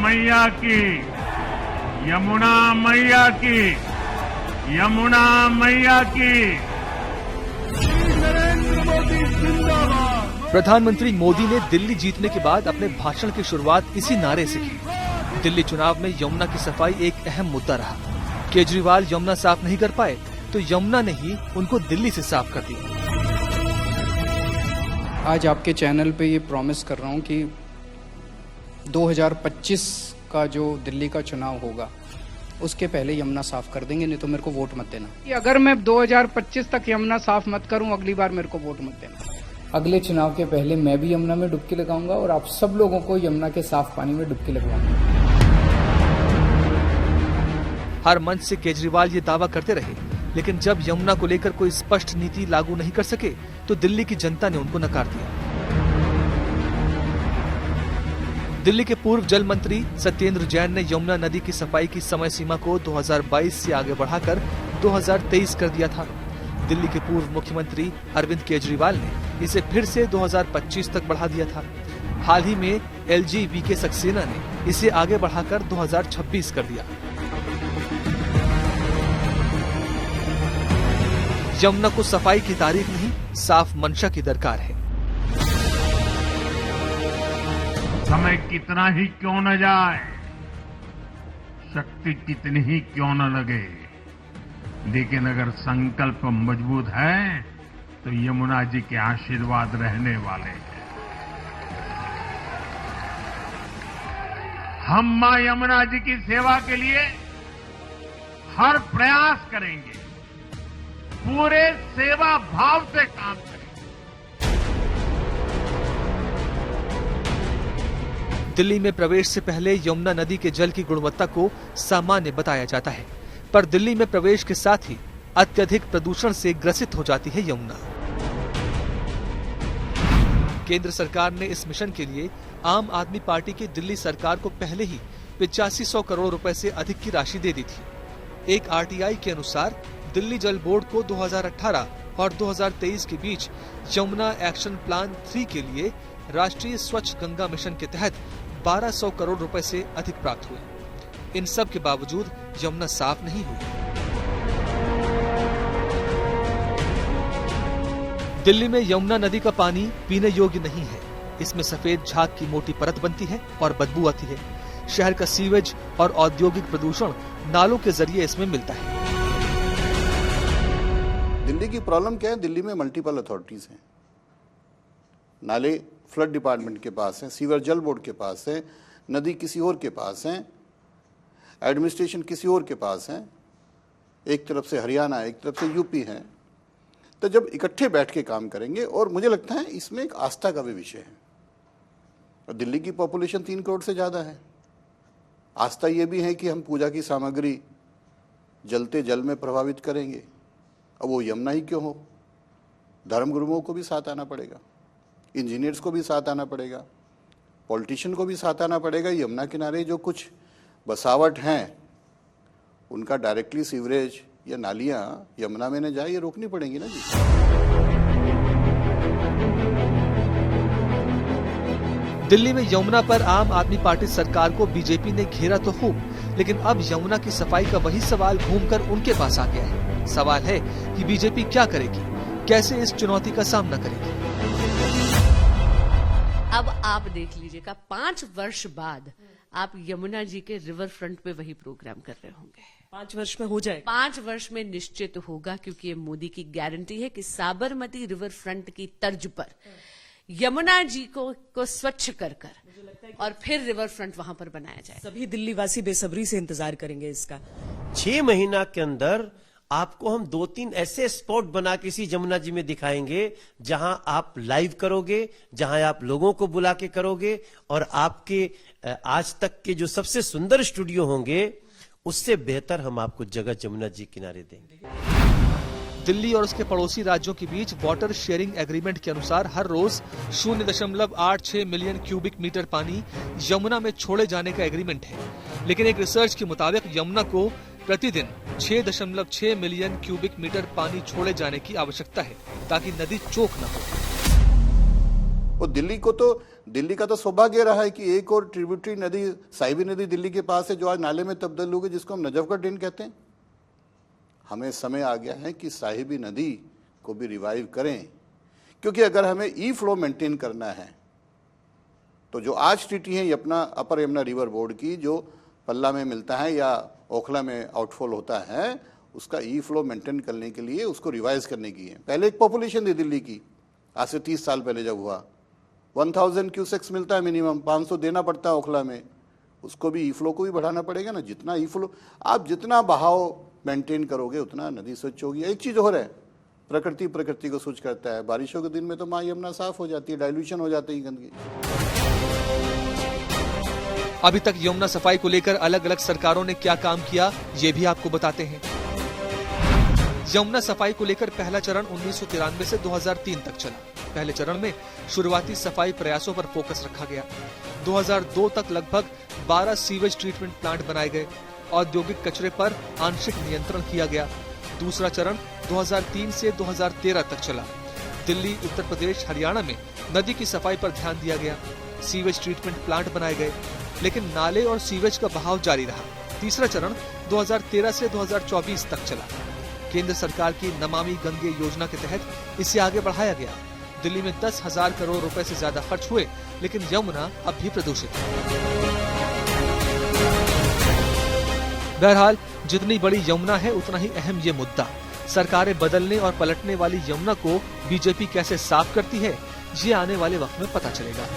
मैया की, यमुना मैया की, यमुना मैया की। नरेंद्र मोदी जिंदाबाद। प्रधानमंत्री मोदी ने दिल्ली जीतने के बाद अपने भाषण की शुरुआत इसी नारे से की। दिल्ली चुनाव में यमुना की सफाई एक अहम मुद्दा रहा। केजरीवाल यमुना साफ नहीं कर पाए तो यमुना ने ही उनको दिल्ली से साफ कर दिया। आज आपके चैनल पे ये प्रॉमिस कर रहा हूँ कि 2025 का जो दिल्ली का चुनाव होगा उसके पहले यमुना साफ कर देंगे, नहीं तो मेरे को वोट मत देना। अगर मैं 2025 तक यमुना साफ मत करूं, अगली बार मेरे को वोट मत देना। अगले चुनाव के पहले मैं भी यमुना में डुबकी लगाऊंगा और आप सब लोगों को यमुना के साफ पानी में डुबकी लगवाऊंगा। हर मंच से केजरीवाल ये दावा करते रहे, लेकिन जब यमुना को लेकर कोई स्पष्ट नीति लागू नहीं कर सके तो दिल्ली की जनता ने उनको नकार दिया। दिल्ली के पूर्व जल मंत्री सत्येंद्र जैन ने यमुना नदी की सफाई की समय सीमा को 2022 से आगे बढ़ाकर 2023 कर दिया था। दिल्ली के पूर्व मुख्यमंत्री अरविंद केजरीवाल ने इसे फिर से 2025 तक बढ़ा दिया था। हाल ही में एलजी वीके सक्सेना ने इसे आगे बढ़ाकर 2026 कर दिया। यमुना को सफाई की तारीख नहीं, साफ मंशा की दरकार है। समय कितना ही क्यों न जाए, शक्ति कितनी ही क्यों न लगे, लेकिन अगर संकल्प मजबूत है तो यमुना जी के आशीर्वाद रहने वाले हैं। हम मां यमुना जी की सेवा के लिए हर प्रयास करेंगे, पूरे सेवा भाव से काम करेंगे। दिल्ली में प्रवेश से पहले यमुना नदी के जल की गुणवत्ता को सामान्य बताया जाता है, पर दिल्ली में प्रवेश के साथ ही अत्यधिक प्रदूषण से ग्रसित हो जाती है यमुना। केंद्र सरकार ने इस मिशन के लिए आम आदमी पार्टी की दिल्ली सरकार को पहले ही 8500 करोड़ रुपए से अधिक की राशि दे दी थी। एक आरटीआई के अनुसार दिल्ली जल बोर्ड को 2018 और 2023 के बीच यमुना एक्शन प्लान 3 के लिए राष्ट्रीय स्वच्छ गंगा मिशन के तहत 1200 करोड़ रुपए से अधिक प्राप्त हुए। इन सब के बावजूद यमुना साफ नहीं हुई। दिल्ली में यमुना नदी का पानी पीने योग्य नहीं है। इसमें सफेद झाग की मोटी परत बनती है और बदबू आती है। शहर का सीवेज और औद्योगिक प्रदूषण नालों के जरिए इसमें मिलता है। दिल्ली की प्रॉब्लम क्या है? दिल्ली में मल्टीपल अथॉरिटीज हैं। नाले फ्लड डिपार्टमेंट के पास है, सीवर जल बोर्ड के पास है, नदी किसी और के पास है, एडमिनिस्ट्रेशन किसी और के पास है। एक तरफ से हरियाणा, एक तरफ से यूपी है। तो जब इकट्ठे बैठ के काम करेंगे, और मुझे लगता है इसमें एक आस्था का भी विषय है। और दिल्ली की पॉपुलेशन 3 करोड़ से ज़्यादा है। आस्था ये भी है कि हम पूजा की सामग्री जलते जल में प्रभावित करेंगे। अब वो यमुना ही क्यों हो, धर्मगुरुओं को भी साथ आना पड़ेगा, इंजीनियर्स को भी साथ आना पड़ेगा, पॉलिटिशियन को भी साथ आना पड़ेगा। यमुना किनारे जो कुछ बसावट हैं उनका डायरेक्टली सीवरेज या नालियां यमुना में न जाए, ये रोकनी पड़ेंगी ना जी। दिल्ली में यमुना पर आम आदमी पार्टी सरकार को बीजेपी ने घेरा तो खूब, लेकिन अब यमुना की सफाई का वही सवाल घूमकर उनके पास आ गया है। सवाल है कि बीजेपी क्या करेगी, कैसे इस चुनौती का सामना करेगी। अब आप देख लीजिएगा 5 वर्ष बाद आप यमुना जी के रिवर फ्रंट पे वही प्रोग्राम कर रहे होंगे। 5 वर्ष में हो जाएगा। 5 वर्ष में निश्चित होगा, क्योंकि ये मोदी की गारंटी है कि साबरमती रिवर फ्रंट की तर्ज पर यमुना जी को स्वच्छ कर और फिर रिवर फ्रंट वहां पर बनाया जाए। सभी दिल्ली वासी बेसब्री से इंतजार करेंगे इसका। 6 महीना के अंदर आपको हम 2-3 ऐसे स्पॉट बना के इसी यमुना जी में दिखाएंगे जहां आप लाइव करोगे, जहां आप लोगों को बुला के करोगे, और आपके आज तक के जो सबसे सुंदर स्टूडियो होंगे उससे बेहतर हम आपको जगह यमुना जी किनारे देंगे। दिल्ली और उसके पड़ोसी राज्यों के बीच वाटर शेयरिंग एग्रीमेंट के अनुसार हर रोज 0.86 मिलियन क्यूबिक मीटर पानी यमुना में छोड़े जाने का एग्रीमेंट है, लेकिन एक रिसर्च के मुताबिक यमुना को प्रतिदिन 6.6 मिलियन क्यूबिक मीटर पानी छोड़े जाने की आवश्यकता है ताकि नदी चोक न हो। और दिल्ली को तो दिल्ली का तो सौभाग्य रहा है कि एक और ट्रिब्यूटरी नदी साहिबी नदी दिल्ली के पास है जो आज नाले में तब्दील हो गई, जिसको हम नजफ का ड्रेन कहते हैं। हमें समय आ गया है कि साहिबी नदी को भी रिवाइव करें, क्योंकि अगर हमें ई फ्लो मेंटेन करना है तो जो आज ट्रीटी है यमुना अपर यमुना रिवर बोर्ड की, जो पल्ला में मिलता है या ओखला में आउटफॉल होता है, उसका ई फ्लो मेंटेन करने के लिए उसको रिवाइज करने की है। पहले एक पॉपुलेशन थी दिल्ली की, आज से 30 साल पहले जब हुआ 1000 क्यूसेक्स मिलता है मिनिमम, 500 देना पड़ता है ओखला में, उसको भी ई फ्लो को भी बढ़ाना पड़ेगा ना। जितना ई फ्लो आप जितना बहाव मेंटेन करोगे उतना नदी स्वच्छ होगी। एक चीज़ और है, प्रकृति को स्वच्छ करता है। बारिशों के दिन में तो माँ यमुना साफ हो जाती है, डाइल्यूशन हो जाती है गंदगी। अभी तक यमुना सफाई को लेकर अलग अलग सरकारों ने क्या काम किया, ये भी आपको बताते हैं। यमुना सफाई को लेकर पहला चरण 1993 से 2003 तक चला। पहले चरण में शुरुआती सफाई प्रयासों पर फोकस रखा गया। 2002 तक लगभग 12 सीवेज ट्रीटमेंट प्लांट बनाए गए। औद्योगिक कचरे पर आंशिक नियंत्रण किया गया। दूसरा चरण 2003 से 2013 तक चला। दिल्ली, उत्तर प्रदेश, हरियाणा में नदी की सफाई पर ध्यान दिया गया। सीवेज ट्रीटमेंट प्लांट बनाए गए, लेकिन नाले और सीवेज का बहाव जारी रहा। तीसरा चरण 2013 से 2024 तक चला। केंद्र सरकार की नमामि गंगे योजना के तहत इसे आगे बढ़ाया गया। दिल्ली में 10,000 करोड़ रुपए से ज्यादा खर्च हुए, लेकिन यमुना अब भी प्रदूषित है। बहरहाल जितनी बड़ी यमुना है उतना ही अहम ये मुद्दा। सरकारें बदलने और पलटने वाली यमुना को बीजेपी कैसे साफ करती है, ये आने वाले वक्त में पता चलेगा।